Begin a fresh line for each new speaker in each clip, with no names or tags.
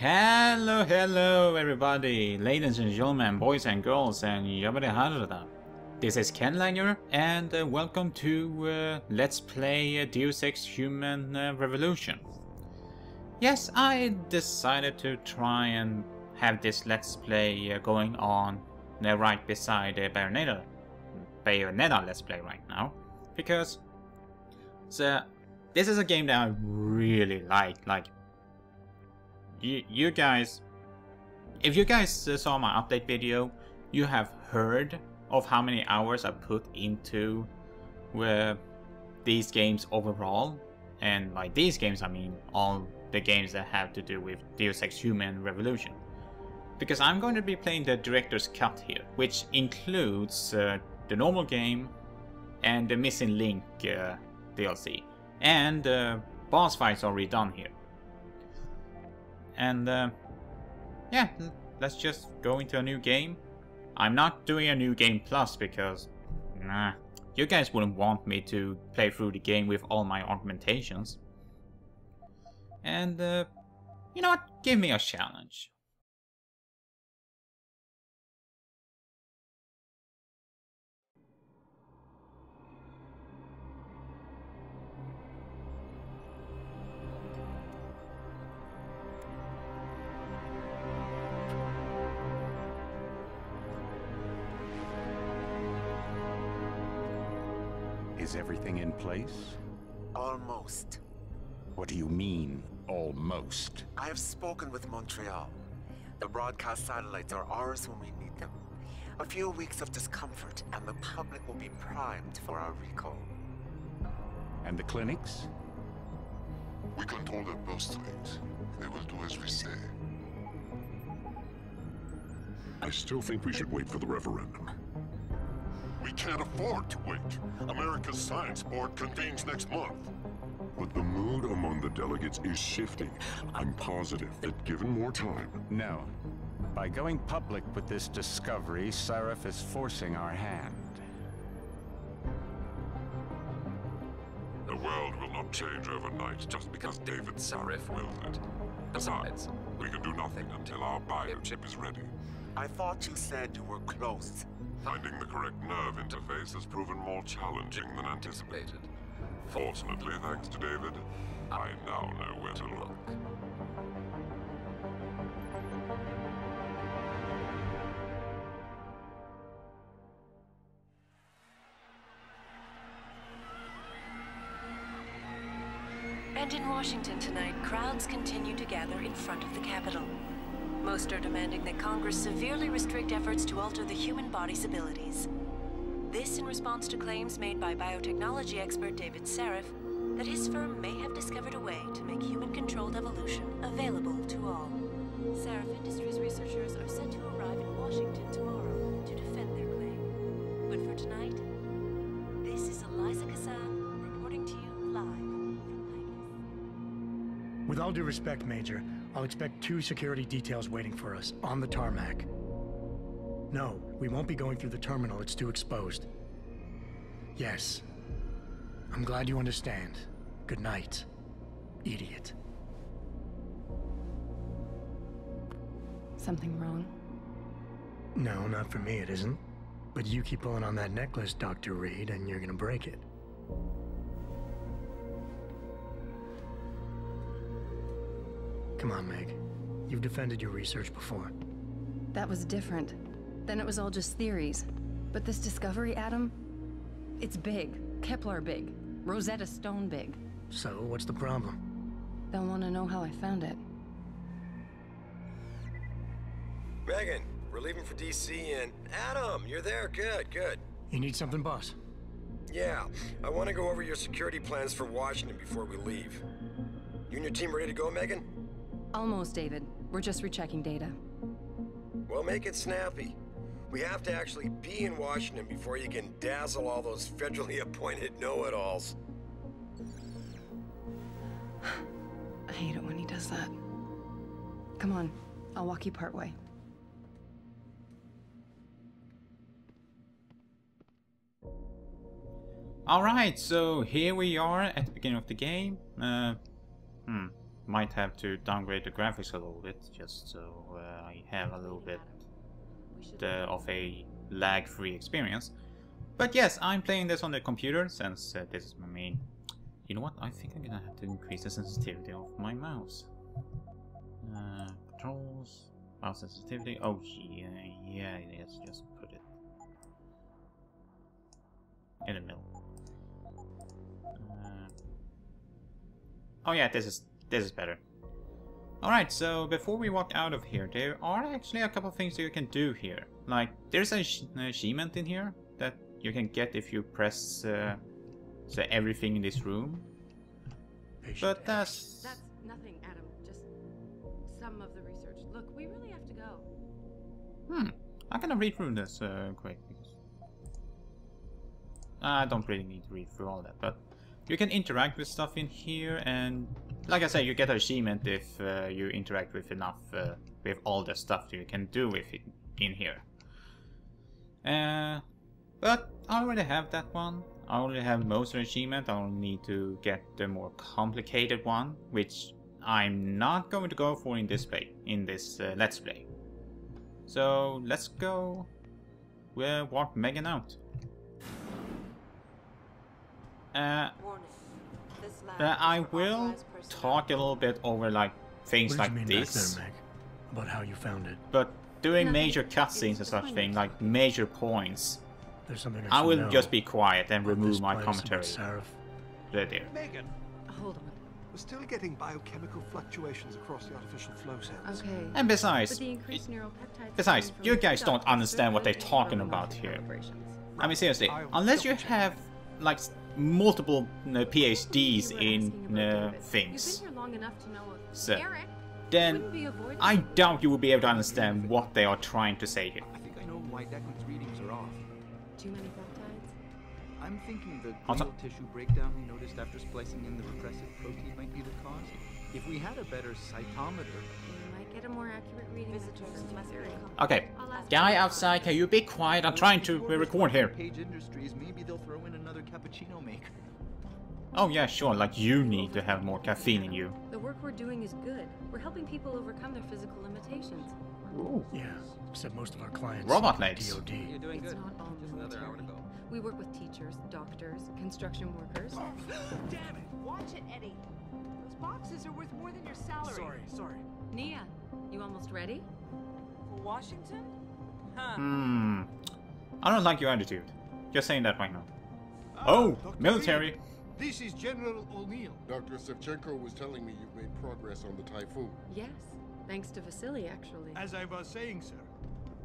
Hello everybody, ladies and gentlemen, boys and girls, and yabba hadada. This is Candylanger, and welcome to Let's Play Deus Ex Human Revolution. Yes, I decided to try and have this Let's Play going on right beside Bayonetta Let's Play right now, because this is a game that I really like. You guys, if you guys saw my update video, you have heard of how many hours I put into these games overall. And by these games I mean all the games that have to do with Deus Ex Human Revolution. Because I'm going to be playing the Director's Cut here, which includes the normal game and the Missing Link DLC. And boss fights are redone here. And yeah, let's just go into a new game. I'm not doing a new game plus because you guys wouldn't want me to play through the game with all my augmentations. And you know what? Give me a challenge.
Is everything in place?
Almost.
What do you mean, almost?
I have spoken with Montreal. The broadcast satellites are ours when we need them. A few weeks of discomfort and the public will be primed for our recall.
And the clinics?
We control their birth strings. They will do as we say.
I still think we should wait for the referendum.
We can't afford to wait. America's Science Board convenes next month.
But the mood among the delegates is shifting. I'm positive that given more time...
No. By going public with this discovery, Sarif is forcing our hand.
The world will not change overnight just because David Sarif wills it. Besides, we can do nothing until our biochip is ready.
I thought you said you were close.
Finding the correct nerve interface has proven more challenging than anticipated. Fortunately, thanks to David, I now know where to look.
And in Washington tonight, crowds continue to gather in front of the Capitol. Most are demanding that Congress severely restrict efforts to alter the human body's abilities. This in response to claims made by biotechnology expert David Sarif that his firm may have discovered a way to make human-controlled evolution available to all. Sarif Industries researchers are set to arrive in Washington tomorrow to defend their claim. But for tonight, this is Eliza Kassan reporting to you live from Vegas.
With all due respect, Major, I'll expect 2 security details waiting for us, on the tarmac. No, we won't be going through the terminal, it's too exposed. Yes. I'm glad you understand. Good night, idiot.
Something wrong?
No, not for me it isn't. But you keep pulling on that necklace, Dr. Reed, and you're gonna break it. Come on, Meg. You've defended your research before.
That was different. Then it was all just theories. But this discovery, Adam, it's big. Kepler big. Rosetta Stone big.
So, what's the problem?
They'll want to know how I found it.
Megan, we're leaving for DC and... Adam, you're there. Good.
You need something, boss?
Yeah, I want to go over your security plans for Washington before we leave. You and your team ready to go, Megan?
Almost, David. We're just rechecking data.
Well, make it snappy. We have to actually be in Washington before you can dazzle all those federally appointed know-it-alls.
I hate it when he does that. Come on, I'll walk you part way.
Alright, so here we are at the beginning of the game. might have to downgrade the graphics a little bit, just so I have a little bit of a lag-free experience. But yes, I'm playing this on the computer since this is my main. You know what? I think I'm gonna have to increase the sensitivity of my mouse. Controls, mouse sensitivity. Oh yeah, let's just put it in the middle. Oh yeah, this is better. Alright, so before we walk out of here, there are actually a couple of things that you can do here. Like, there's an achievement in here that you can get if you press say everything in this room. But that's
nothing, Adam. Just some of the research. Look, we really have to go.
I'm gonna read through this quick because I don't really need to read through all that, but you can interact with stuff in here, and like I said, you get an achievement if you interact with enough with all the stuff you can do with it in here. But I already have that one. I already have most of the achievement. I only need to get the more complicated one, which I'm not going to go for in this Let's Play. So let's go. We'll walk Megan out. I will talk a little bit over like things like this.
Back there, Meg? About how you found it.
But doing major cutscenes and such thing, like major points,
There's something
I will
know
just be quiet and
about
remove
this
my
place,
commentary.
about Sarif.
Right there.
Megan,
Hold on.
we're still getting biochemical fluctuations across the artificial flow cells.
Okay.
And besides,
But the increased neuropeptides
besides,
coming from
you
the
guys don't
doctors
understand what they're
certainly
talking
don't
about
have
here.
operations.
I mean seriously, unless you have like multiple PhDs in things,
You've been here long enough to know
so
Eric,
then
wouldn't be avoided.
I doubt you will be able to understand what they are trying to say here.
I think I know why Declan's readings are off.
Too many peptides?
I'm thinking the
Also-
glial tissue breakdown we noticed after splicing in the repressive protein might be the cause. If we had a better cytometer...
You might get a more accurate reading. Visitors must area.
Okay, guy outside, can you be quiet? I'm trying to record here.
Page Industries, maybe they'll throw in another cappuccino maker.
Oh yeah, sure, like you need to have more caffeine in you.
The work we're doing is good. We're helping people overcome their physical limitations.
Ooh.
Yeah, except most of our clients.
Robot legs.
DOD.
You're doing
It's
good.
not all
Just another hour to
military.
go.
We work with teachers, doctors, construction workers.
Damn it!
Watch it, Eddie. Those boxes are worth more than your salary.
Sorry.
Nia, you almost ready?
For Washington? Huh.
I don't like your attitude. Just saying that right now. Oh,
Dr.
military.
Reed, this is General O'Neill.
Dr. Sevchenko was telling me you've made progress on the Typhoon.
Yes, thanks to Vasily, actually.
As I was saying, sir,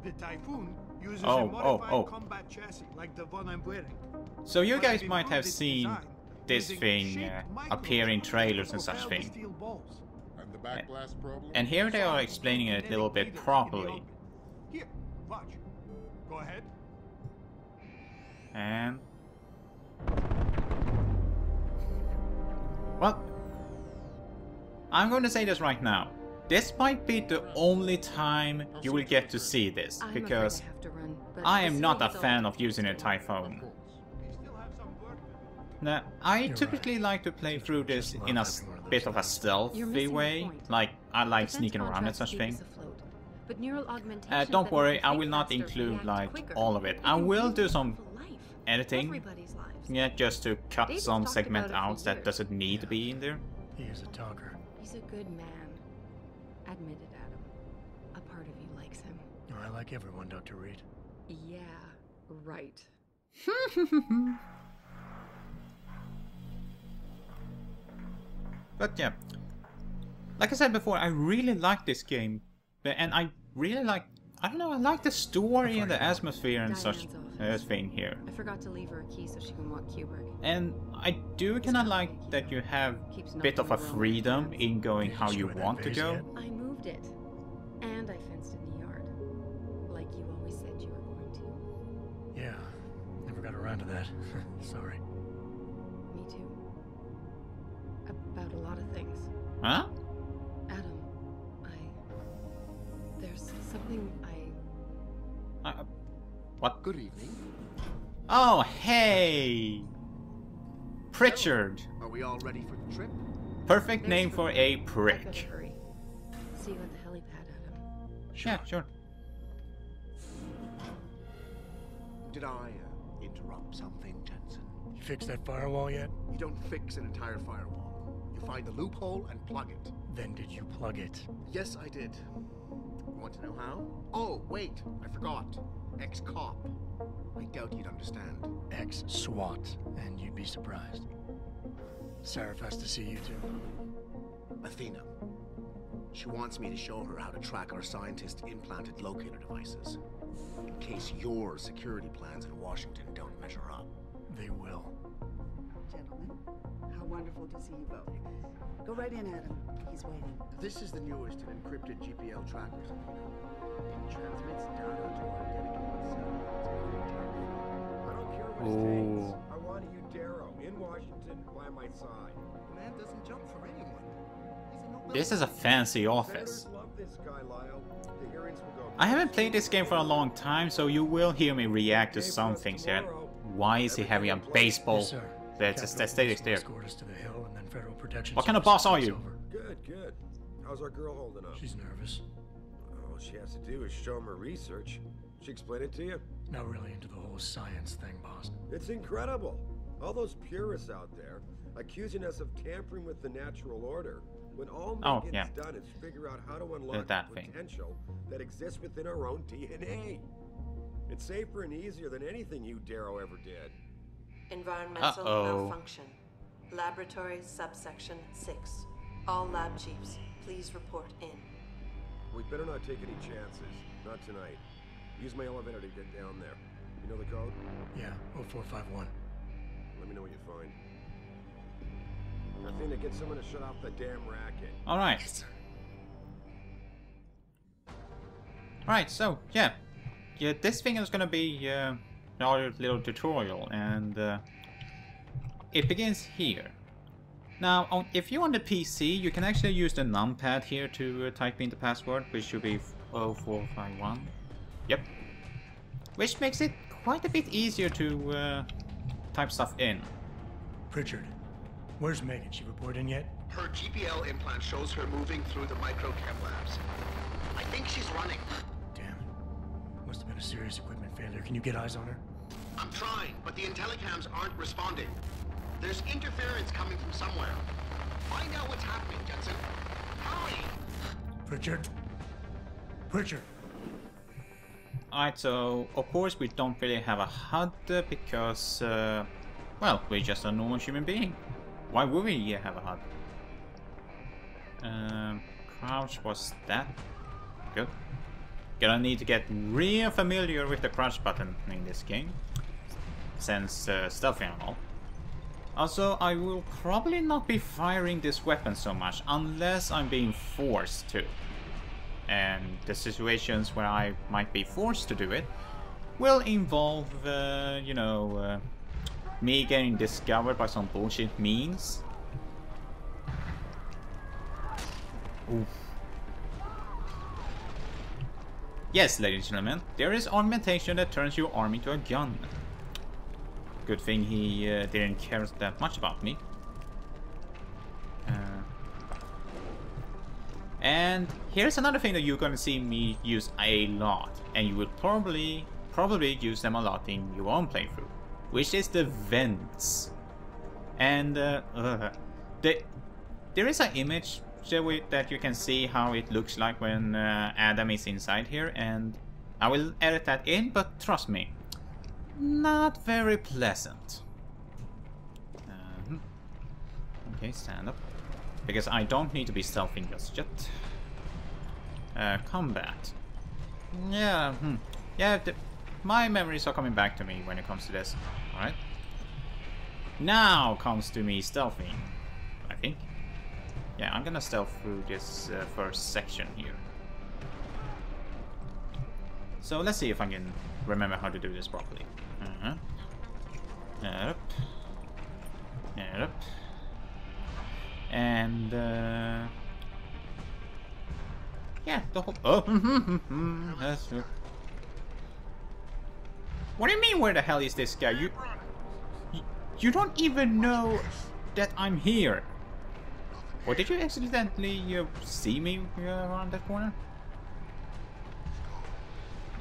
the Typhoon uses
Oh,
a modified
oh.
combat chassis like the one I'm wearing.
So you
But
guys
I've
might have
improved its
seen
design
this
using
thing
shaped
appear in
micros
trailers and
to
such
propel the
thing.
steel balls.
And the backblast problem?
And here they are explaining it a little bit properly.
Here, watch. Go ahead.
And... well, I'm going to say this right now. This might be the only time you will get to see this,
I'm
because
afraid I have to run, but
I am not a
Vasily's
fan
all-
of using a Typhoon.
We still have some work to do.
Now, I
You're
typically
right.
like to play
Just-
through
just
this
love
in a
having one of those
bit of a
things.
stealthy
You're missing the
way,
point.
like I like
Defense
sneaking around and
contracts
such
keep
thing.
us afloat, but neural augmentations
Don't
that
worry,
make
I
the
will not
faster
include
react
like
quicker.
all of it.
They
I
can
will
really
do some
improve life.
editing,
Everybody's lives.
yeah, just to cut
David's
some
talked
segment
about it for
out that
years.
doesn't need to be in there.
He is a talker.
He's a good man. Admit it, Adam. A part of you likes him.
Oh, I like everyone, Dr. Reed.
Yeah, right.
But yeah, like I said before, I really like this game, and I really like, I don't know, I like the story and the atmosphere and such
Diane's
thing here.
I forgot to leave her a key so she can walk Kubrick.
And I do kind of like that you have a bit of a freedom in going how you want to go.
I moved it. And I fenced in the yard. Like you always said you were going to.
Yeah, never got around to that. Sorry.
Me too. About a lot of things.
Huh?
Adam, there's something
What?
Good evening.
Oh, hey! Pritchard!
Are we all ready for the trip?
Perfect name for a prick.
See you at the helipad, Adam.
Yeah, sure.
Did I interrupt something, Jensen?
You fixed that firewall yet?
You don't fix an entire firewall. You find the loophole and plug it.
Then did you plug it?
Yes, I did. You want to know how? Oh, wait, I forgot. Ex-cop. I doubt you'd understand.
Ex-SWAT, and you'd be surprised. Sarah has to see you too.
Athena. She wants me to show her how to track our scientist-implanted locator devices. In case your security plans in Washington don't measure up.
They will.
Gentlemen, how wonderful to see you both. Go right in, Adam. He's waiting.
This is the newest and encrypted GPL trackers, Athena. It transmits data to our dedicated satellites every 10 feet. I don't care what it takes. I want you, Darrow, in Washington, by my side. The man doesn't jump for anyone.
This is a fancy office.
Love this guy, Lyle. The hearings will go.
I haven't played this game for a long time, so you will hear me react to some things here. Why is he having a baseball?
Yes, sir.
That's aesthetics there.
Escort us to the hill and then federal protection.
What kind of boss are you?
Good, good. How's our girl holding up?
She's nervous.
All she has to do is show him her research. She explain it to you?
Not really into the whole science thing, boss.
It's incredible. All those purists out there accusing us of tampering with the natural order. When all Megan's done is figure out how to unlock the potential that exists within our own DNA. It's safer and easier than anything you, Darrow, ever did.
Environmental malfunction. Laboratory subsection 6. All lab chiefs, please report in.
We better not take any chances. Not tonight. Use my elevator to get down there. You know the code?
Yeah, 0451.
Let me know what you find. Athena, get someone to shut off the damn racket.
Alright.
Yes, sir.
Alright, so, yeah, this thing is gonna be another little tutorial, and it begins here. Now, if you're on the PC, you can actually use the numpad here to type in the password, which should be 0451. Yep. Which makes it quite a bit easier to type stuff in.
Pritchard, where's Megan? She report in yet?
Her GPL implant shows her moving through the microchem labs. I think she's running.
Damn it. Must have been a serious equipment failure. Can you get eyes on her?
I'm trying, but the intellicams aren't responding. There's interference coming from somewhere. Find out what's happening, Jensen. Hurry!
Pritchard? Pritchard!
Alright, so of course we don't really have a HUD because, well, we're just a normal human being. Why would we have a HUD? Crouch was that? Good. Gonna need to get real familiar with the crouch button in this game, since stuffing and all. Also, I will probably not be firing this weapon so much unless I'm being forced to. And the situations where I might be forced to do it will involve, you know, me getting discovered by some bullshit means. Oof. Yes, ladies and gentlemen, there is augmentation that turns your arm into a gun. Good thing he didn't care that much about me. And here's another thing that you're gonna see me use a lot, and you will probably use them a lot in your own playthrough, which is the vents. And there is an image that you can see how it looks like when Adam is inside here, and I will edit that in, but trust me, not very pleasant. Okay, stand up. Because I don't need to be stealthing just yet. Combat. Yeah, yeah, my memories are coming back to me when it comes to this. Alright. Now comes to me stealthing, I think. Yeah, I'm gonna stealth through this first section here. So let's see if I can remember how to do this properly. Up. Up. And yeah, the whole that's true. What do you mean, where the hell is this guy? You don't even know that I'm here. Or did you accidentally see me around that corner?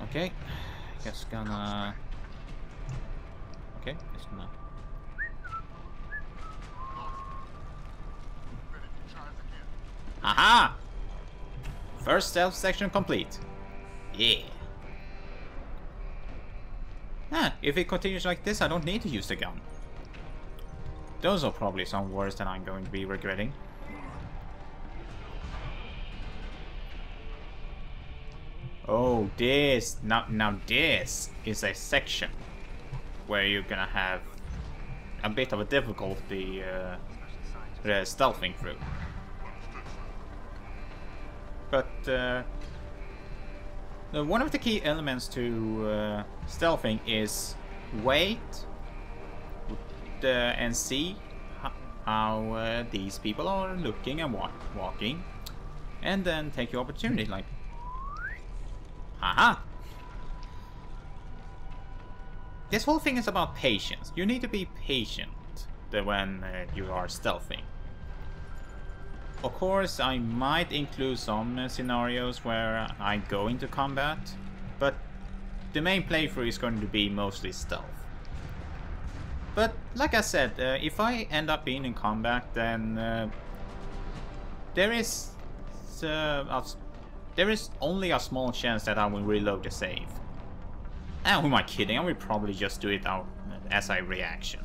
Okay, just gonna... Okay, just gonna... Aha! First stealth section complete. Yeah. If it continues like this, I don't need to use the gun. Those are probably some words that I'm going to be regretting. Oh, this... Now this is a section where you're gonna have a bit of a difficulty stealthing through. But one of the key elements to stealthing is wait and see how these people are looking and walking, and then take your opportunity, like, haha! This whole thing is about patience. You need to be patient when you are stealthing. Of course, I might include some scenarios where I go into combat, but the main playthrough is going to be mostly stealth. But like I said, if I end up being in combat, then there is only a small chance that I will reload the save. And who am I kidding? I will probably just do it out as a reaction.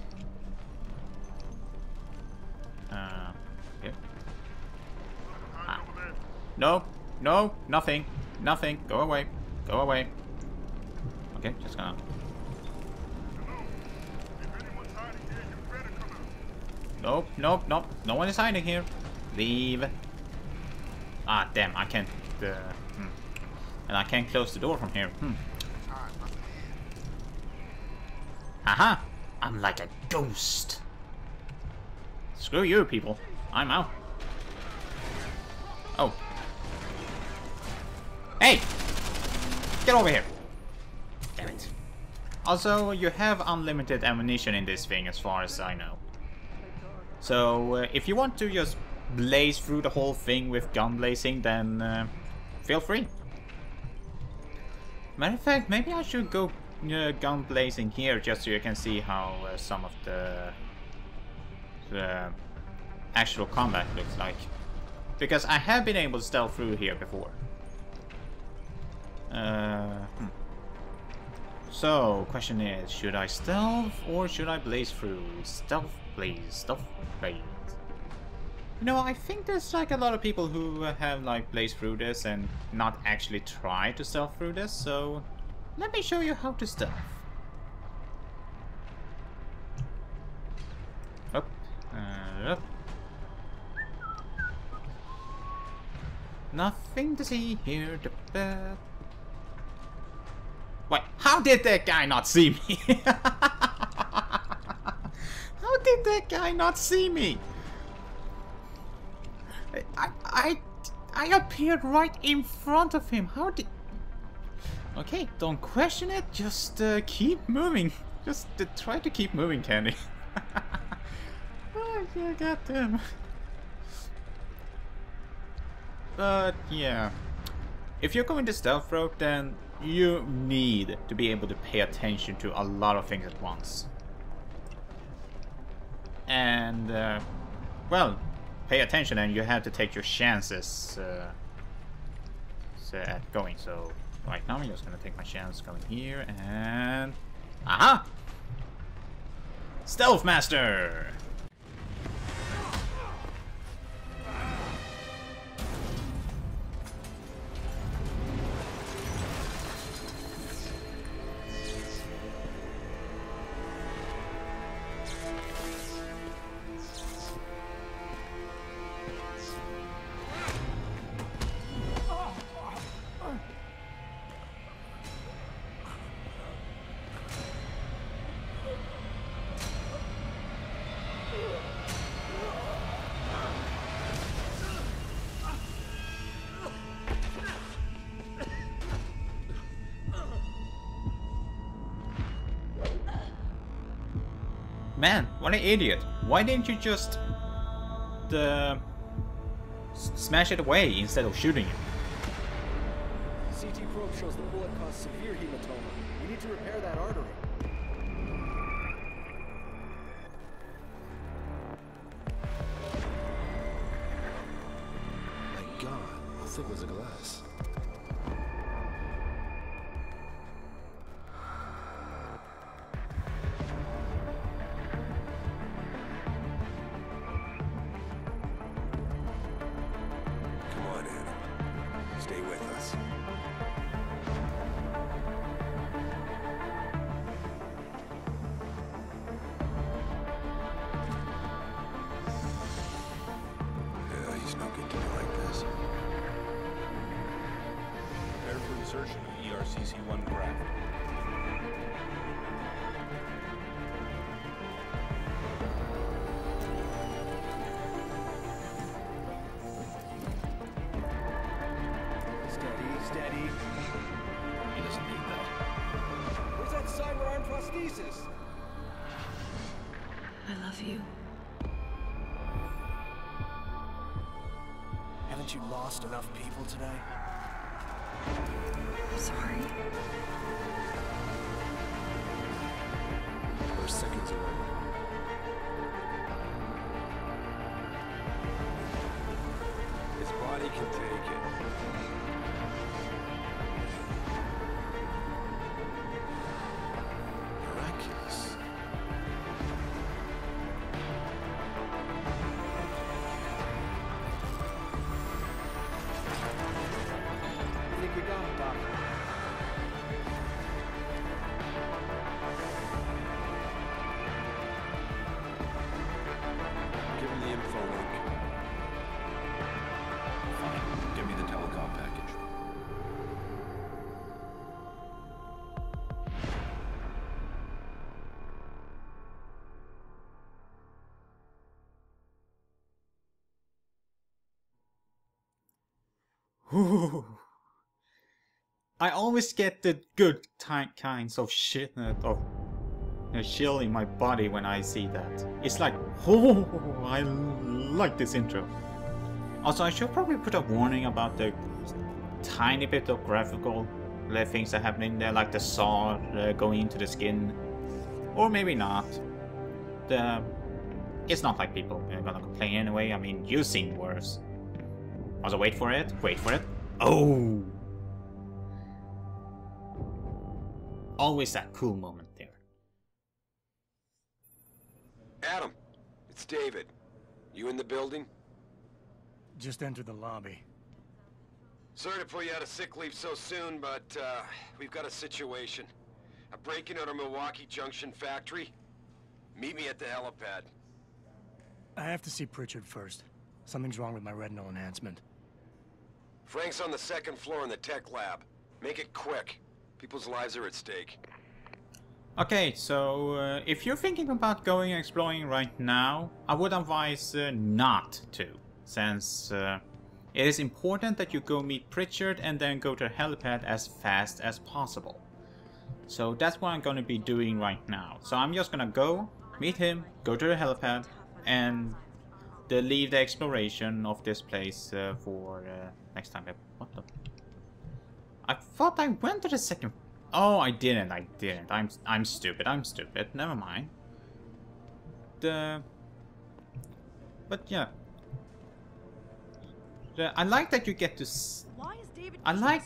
No, no, nothing, nothing. Go away, go away. Okay, just gonna. Nope, nope, nope. No one is hiding here. Leave. Ah, damn! I can't. And I can't close the door from here. Aha! I'm like a ghost. Screw you, people. I'm out. Oh. Hey! Get over here! Damn it. Also, you have unlimited ammunition in this thing, as far as I know. So, if you want to just blaze through the whole thing with gun blazing, then feel free. Matter of fact, maybe I should go gun blazing here, just so you can see how some of the actual combat looks like. Because I have been able to stealth through here before. So, question is, should I stealth or should I blaze through? Stealth, blaze, stealth, blaze. You know, I think there's like a lot of people who have like blazed through this and not actually try to stealth through this, so let me show you how to stealth. Up, up. Nothing to see here. Wait, how did that guy not see me? How did that guy not see me? I appeared right in front of him. How did... Okay, don't question it. Just keep moving. Just try to keep moving, Candy. Oh, yeah, goddamn. But yeah, if you're going to stealth route, then you need to be able to pay attention to a lot of things at once. And well, pay attention, and you have to take your chances at going. So right now I'm just gonna take my chance going here, and aha! Stealth Master! Man, what an idiot. Why didn't you just smash it away instead of shooting it.
CT probe shows the bullet caused severe hematoma. We need to repair that artery.
My God, how thick was the glass?
Insertion of ERCC-1 craft.
Steady.
He doesn't need that.
Where's that cyber arm prosthesis?
I love you.
Haven't you lost enough people today?
Sorry.
We're seconds away.
His body can take it.
Miraculous.
I think we got him, Doc.
Give him the info link.
Fine. Give me the telecom package.
I always get the good kinds of shit of chill in my body when I see that. It's like, oh, I like this intro. Also, I should probably put a warning about the tiny bit of graphical things that happen in there, like the saw going into the skin, or maybe not. It's not like people are gonna complain anyway. I mean, you've seen worse. Also, wait for it. Oh! Always that cool moment there.
Adam, it's David. You in the building?
Just entered the lobby.
Sorry to pull you out of sick leave so soon, but we've got a situation. A break-in at our Milwaukee Junction factory. Meet me at the helipad.
I have to see Pritchard first. Something's wrong with my retinal enhancement.
Frank's on the second floor in the tech lab. Make it quick. People's lives are at stake.
Okay, so if you're thinking about going exploring right now, I would advise not to, since it is important that you go meet Pritchard and then go to the helipad as fast as possible. So that's what I'm going to be doing right now. So I'm just going to go, meet him, go to the helipad, and leave the exploration of this place for next time. What the? I thought I went to the second. Oh, I didn't. I'm stupid. Never mind. But yeah. I like that you get to. I like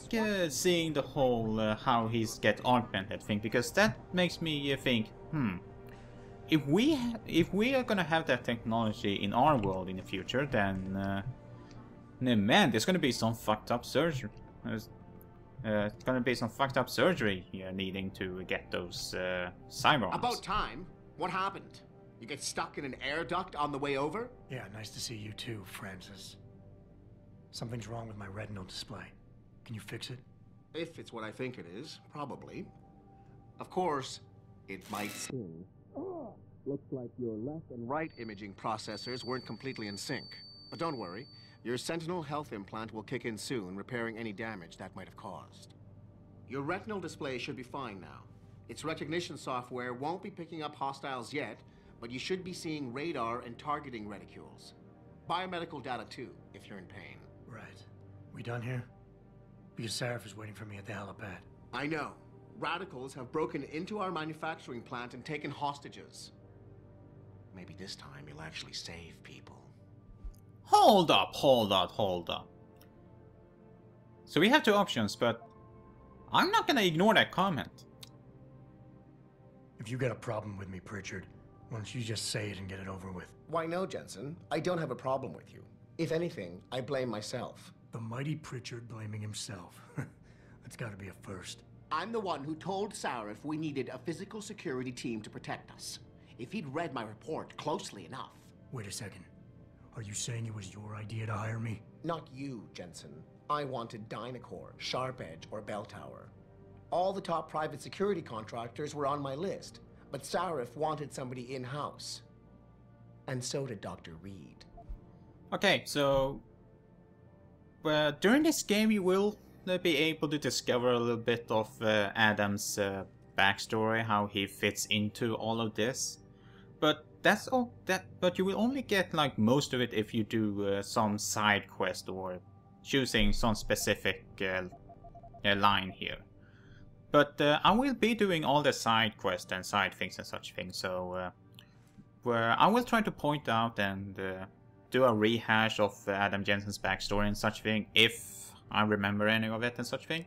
seeing the whole how he's get augmented thing, because that makes me think. If we are gonna have that technology in our world in the future, then man, there's gonna be some fucked up surgery. It's gonna be some fucked up surgery needing to get those cyber arms.
About time. What happened? You get stuck in an air duct on the way over?
Yeah, nice to see you too, Francis. Something's wrong with my retinal display. Can you fix it?
If it's what I think it is, probably. Of course, it might seem. Looks like your left and right imaging processors weren't completely in sync. But don't worry, your Sentinel health implant will kick in soon, repairing any damage that might have caused. Your retinal display should be fine now. Its recognition software won't be picking up hostiles yet, but you should be seeing radar and targeting reticules. Biomedical data too, if you're in pain.
Right. We done here? Because Sarif is waiting for me at the helipad.
I know. Radicals have broken into our manufacturing plant and taken hostages. Maybe this time you'll actually save people.
Hold up. So we have two options, but I'm not gonna ignore that comment.
If you got a problem with me, Pritchard, why don't you just say it and get it over with?
Why no, Jensen. I don't have a problem with you. If anything, I blame myself.
The mighty Pritchard blaming himself. That's gotta be a first.
I'm the one who told Sarif we needed a physical security team to protect us. If he'd read my report closely enough.
Wait a second. Are you saying it was your idea to hire me?
Not you, Jensen. I wanted Dynacore, Sharp Edge, or Bell Tower. All the top private security contractors were on my list, but Sarif wanted somebody in-house. And so did Dr. Reed.
Okay, so during this game you will be able to discover a little bit of Adam's backstory, how he fits into all of this. But that's all. But you will only get like most of it if you do some side quest or choosing some specific line here. But I will be doing all the side quests and side things and such things. So where I will try to point out and do a rehash of Adam Jensen's backstory and such thing, if I remember any of it and such thing.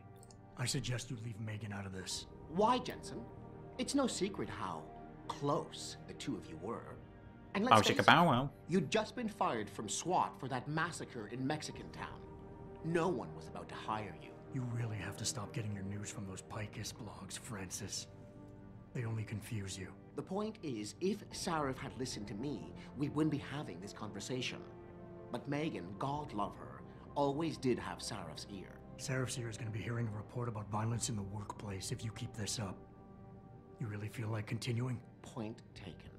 I suggest you leave Megan out of this.
Why, Jensen? It's no secret how close the two of you were. And let's face it, you'd just been fired from SWAT for that massacre in Mexican town. No one was about to hire you.
You really have to stop getting your news from those Picus blogs, Francis. They only confuse you.
The point is, if Sarif had listened to me, we wouldn't be having this conversation. But Megan, God love her, always did have Sarif's ear.
Sarif's ear is going to be hearing a report about violence in the workplace if you keep this up. You really feel like continuing?
Point taken.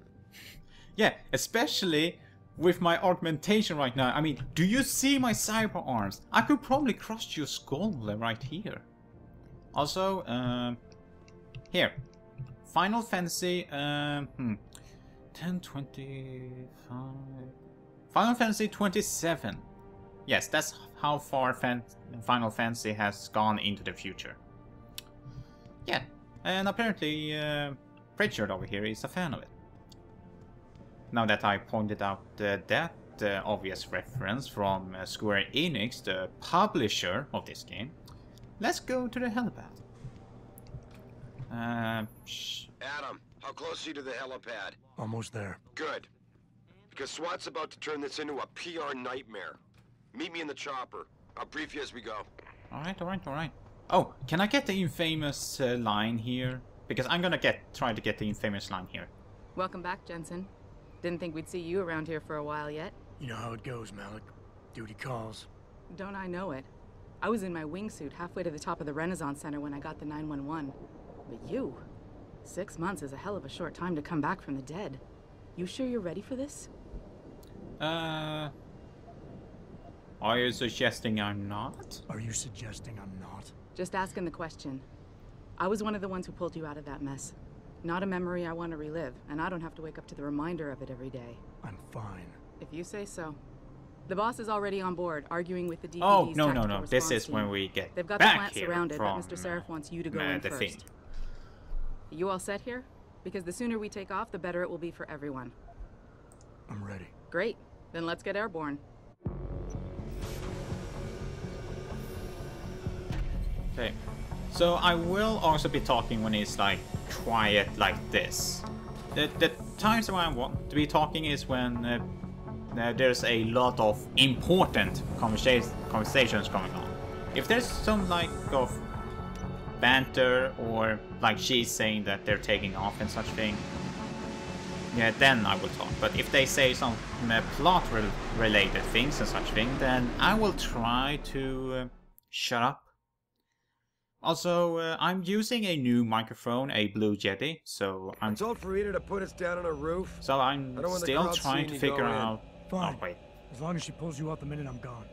Yeah, especially with my augmentation right now. I mean, do you see my cyber arms? I could probably crush your skull right here. Also, here. Final Fantasy, 1025... Final Fantasy 27. Yes, that's how far Final Fantasy has gone into the future. Yeah, and apparently Pritchard over here is a fan of it. Now that I pointed out that obvious reference from Square Enix, the publisher of this game, let's go to the helipad.
Adam, how close are you to the helipad?
Almost there.
Good. Because SWAT's about to turn this into a PR nightmare. Meet me in the chopper. I'll brief you as we go.
Alright. Oh, can I get the infamous line here? Because I'm gonna try to get the infamous line here.
Welcome back, Jensen. Didn't think we'd see you around here for a while yet.
You know how it goes, Malik. Duty calls.
Don't I know it? I was in my wingsuit halfway to the top of the Renaissance Center when I got the 911. But you... 6 months is a hell of a short time to come back from the dead. You sure you're ready for this?
Are you suggesting I'm not?
Are you suggesting I'm not?
Just asking the question. I was one of the ones who pulled you out of that mess. Not a memory I want to relive, and I don't have to wake up to the reminder of it every day.
I'm fine.
If you say so. The boss is already on board, arguing with the DPD's
Oh, no. This is
team.
when we get
They've got
back
the plant
here
surrounded,
from,
but Mr. Sarif wants you to go in first.
Thing.
You all set here? Because the sooner we take off, the better it will be for everyone.
I'm ready.
Great. Then let's get airborne.
Okay. So I will also be talking when it's like quiet like this. The times when I want to be talking is when there's a lot of important conversations going on. If there's some like of banter or like she's saying that they're taking off and such thing, yeah, then I will talk. But if they say some plot related things and such thing, then I will try to shut up. Also, I'm using a new microphone, a Blue Yeti, so I'm
told Farida to put us down on a roof.
So I'm still trying to figure out.
Fine.
Oh wait.
As long as she pulls you out the minute I'm gone.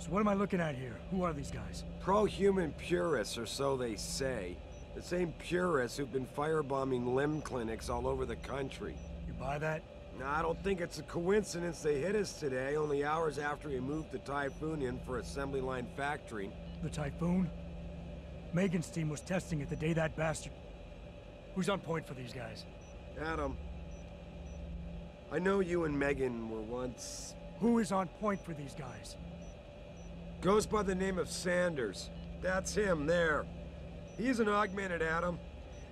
So what am I looking at here? Who are these guys?
Pro-human purists, or so they say. The same purists who've been firebombing limb clinics all over the country.
You buy that?
I don't think it's a coincidence they hit us today, only hours after we moved the Typhoon in for assembly line factory.
The Typhoon? Megan's team was testing it the day that bastard... Who's on point for these guys?
Adam. I know you and Megan were once...
Who is on point for these guys?
Goes by the name of Sanders. That's him, there. He's an augmented Adam,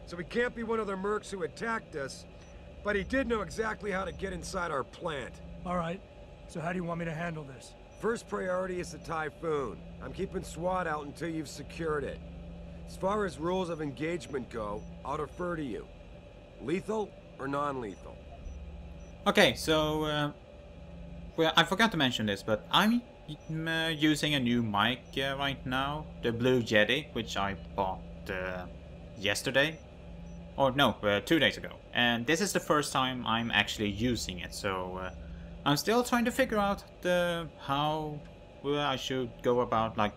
so he can't be one of the mercs who attacked us, but he did know exactly how to get inside our plant.
All right, so how do you want me to handle this?
First priority is the Typhoon. I'm keeping SWAT out until you've secured it. As far as rules of engagement go, I'll defer to you. Lethal or non-lethal?
Okay, so... well, I forgot to mention this, but I'm using a new mic right now. The Blue Yeti, which I bought yesterday. Or no, 2 days ago. And this is the first time I'm actually using it, so... I'm still trying to figure out how I should go about, like,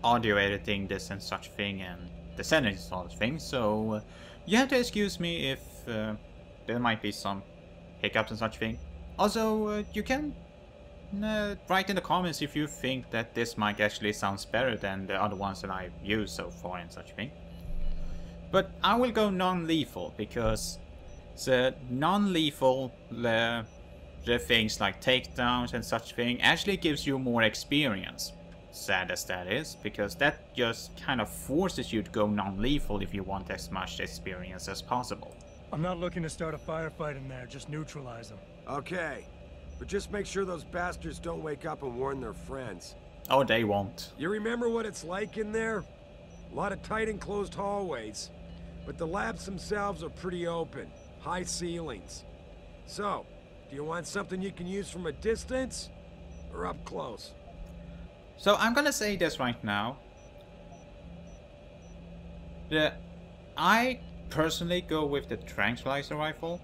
audio editing this and such thing, and the settings and all the things, so you have to excuse me if there might be some hiccups and such thing. Also, you can write in the comments if you think that this mic actually sounds better than the other ones that I've used so far and such thing. But I will go non-lethal, because the non-lethal the things like takedowns and such thing actually gives you more experience. Sad as that is, because that just kind of forces you to go non-lethal if you want as much experience as possible.
I'm not looking to start a firefight in there, just neutralize them.
Okay, but just make sure those bastards don't wake up and warn their friends.
Oh, they won't.
You remember what it's like in there? A lot of tight enclosed hallways, but the labs themselves are pretty open, high ceilings. So, do you want something you can use from a distance, or up close?
So I'm gonna say this right now. I personally go with the tranquilizer rifle,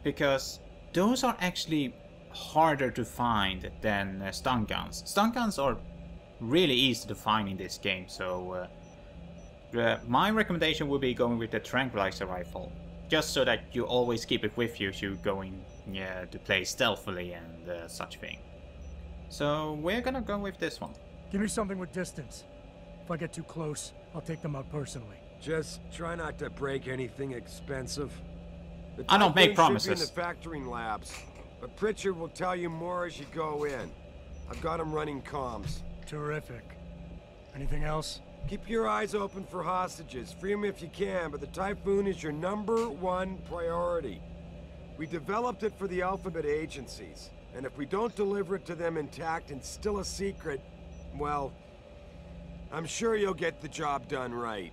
because those are actually harder to find than stun guns. Stun guns are really easy to find in this game, so my recommendation would be going with the tranquilizer rifle, just so that you always keep it with you if you're going to play stealthily and such thing. So we're gonna go with this one.
Give me something with distance. If I get too close, I'll take them out personally.
Just try not to break anything expensive.
I don't make promises.
In the factoring labs, but Pritchard will tell you more as you go in. I've got him running comms.
Terrific. Anything else?
Keep your eyes open for hostages. Free them if you can, but the Typhoon is your #1 priority. We developed it for the Alphabet agencies, and if we don't deliver it to them intact and still a secret, well, I'm sure you'll get the job done right.